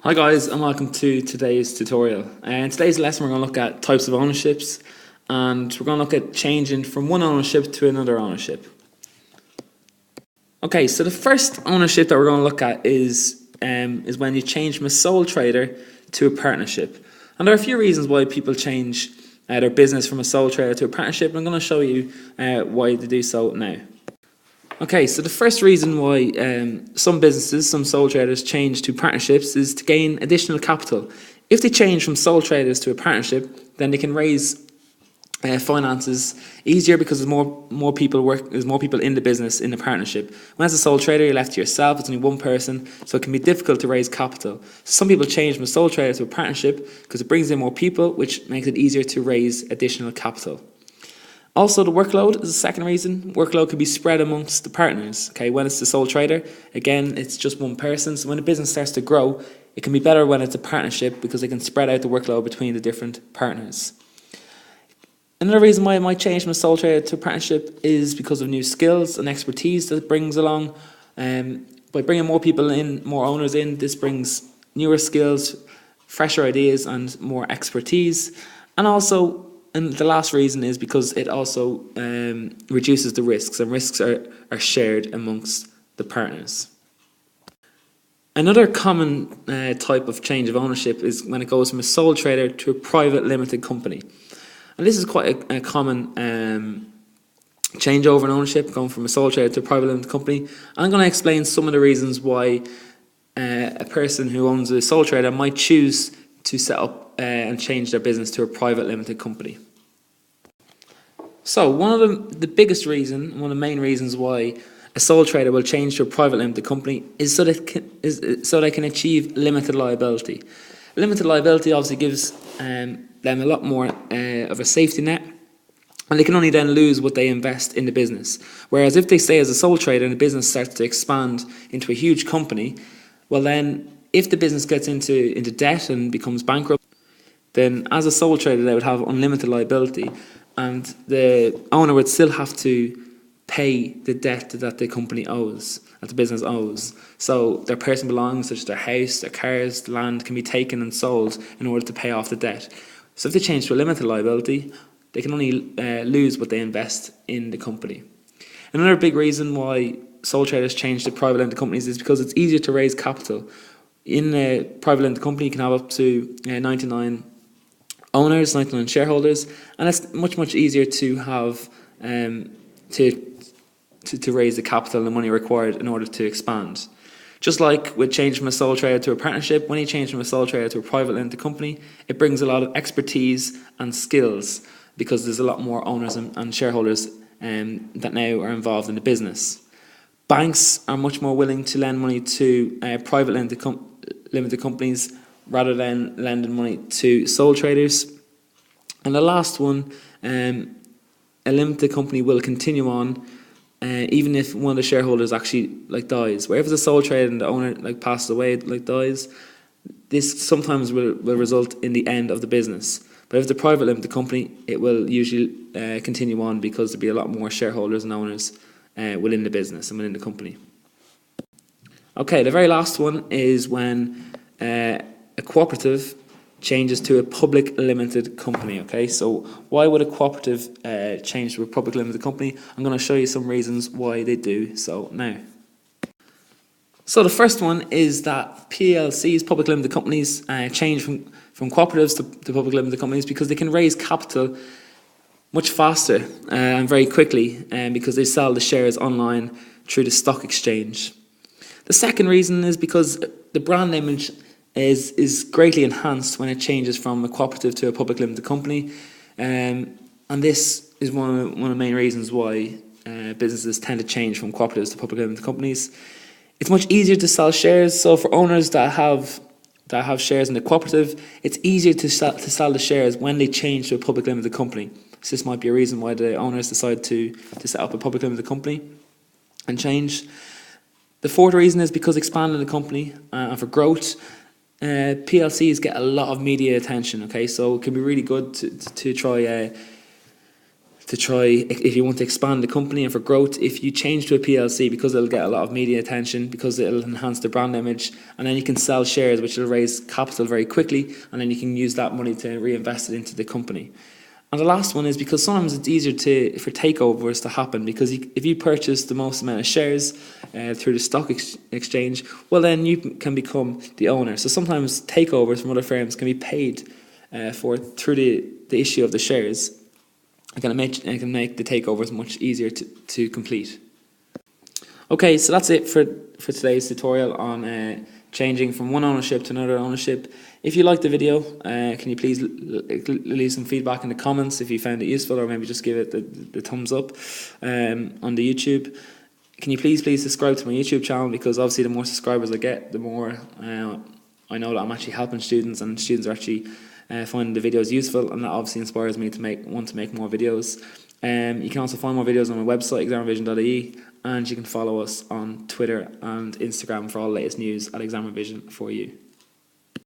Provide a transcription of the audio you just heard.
Hi guys, and welcome to today's tutorial. In today's lesson we're going to look at types of ownerships, and we're going to look at changing from one ownership to another ownership. Okay, so the first ownership that we're going to look at is when you change from a sole trader to a partnership. And there are a few reasons why people change their business from a sole trader to a partnership, and I'm going to show you why they do so now. Okay, so the first reason why some businesses, some sole traders change to partnerships is to gain additional capital. If they change from sole traders to a partnership, then they can raise finances easier because there's more people in the business in the partnership. When as a sole trader, you're left to yourself. It's only one person, so it can be difficult to raise capital. So some people change from a sole trader to a partnership because it brings in more people, which makes it easier to raise additional capital. Also, the workload is the second reason. Workload can be spread amongst the partners. Okay, when it's the sole trader, again, it's just one person. So when a business starts to grow, it can be better when it's a partnership because they can spread out the workload between the different partners. Another reason why it might change from a sole trader to a partnership is because of new skills and expertise that it brings along. By bringing more people in, more owners in, this brings newer skills, fresher ideas, and more expertise. And the last reason is because it also reduces the risks, and risks are shared amongst the partners. Another common type of change of ownership is when it goes from a sole trader to a private limited company. And this is quite a common changeover in ownership, going from a sole trader to a private limited company. I'm going to explain some of the reasons why a person who owns a sole trader might choose to set up and change their business to a private limited company. So one of the biggest reason, one of the main reasons why a sole trader will change to a private limited company is so they can achieve limited liability. Limited liability obviously gives them a lot more of a safety net, and they can only then lose what they invest in the business. Whereas if they stay as a sole trader and the business starts to expand into a huge company, well then if the business gets into debt and becomes bankrupt, then as a sole trader they would have unlimited liability, and the owner would still have to pay the debt that the company owes, that the business owes. So their personal belongings, such as their house, their cars, the land, can be taken and sold in order to pay off the debt. So if they change to a limited liability, they can only lose what they invest in the company. Another big reason why sole traders change to private limited companies is because it's easier to raise capital. In a private limited company, you can have up to 99 owners, 99 shareholders, and it's much easier to have to raise the capital and the money required in order to expand. Just like with change from a sole trader to a partnership, when you change from a sole trader to a private limited company, it brings a lot of expertise and skills because there's a lot more owners and shareholders that now are involved in the business. Banks are much more willing to lend money to private limited companies rather than lending money to sole traders. And the last one, a limited company will continue on even if one of the shareholders actually dies. Where if it's a sole trader and the owner passes away, dies, this sometimes will result in the end of the business. But if it's a private limited company, it will usually continue on because there'll be a lot more shareholders and owners within the business and within the company. Okay, the very last one is when a cooperative changes to a public limited company. Okay, so why would a cooperative change to a public limited company? I'm going to show you some reasons why they do so now. So the first one is that PLCs, public limited companies, change from cooperatives to public limited companies because they can raise capital much faster and very quickly because they sell the shares online through the stock exchange. The second reason is because the brand image is greatly enhanced when it changes from a cooperative to a public limited company, and this is one of the main reasons why businesses tend to change from cooperatives to public limited companies. It's much easier to sell shares, so for owners that have shares in the cooperative, it's easier to sell the shares when they change to a public limited company. So this might be a reason why the owners decide to set up a public limited company and change. The fourth reason is because expanding the company and for growth, PLCs get a lot of media attention. Okay, so it can be really good to try to try, if you want to expand the company and for growth, if you change to a PLC, because it'll get a lot of media attention, because it'll enhance the brand image, and then you can sell shares, which will raise capital very quickly, and then you can use that money to reinvest it into the company. And the last one is because sometimes it's easier for takeovers to happen, because if you purchase the most amount of shares through the stock exchange, well, then you can become the owner. So sometimes takeovers from other firms can be paid through the issue of the shares. It can make the takeovers much easier to complete. Okay, so that's it for today's tutorial on changing from one ownership to another ownership. If you liked the video, can you please leave some feedback in the comments if you found it useful, or maybe just give it the thumbs up on the YouTube. Can you please subscribe to my YouTube channel, because obviously the more subscribers I get, the more I know that I'm actually helping students, and students are actually finding the videos useful, and that obviously inspires me to want to make more videos. You can also find more videos on my website, examrevision.ie, and you can follow us on Twitter and Instagram for all the latest news at Exam Revision for you.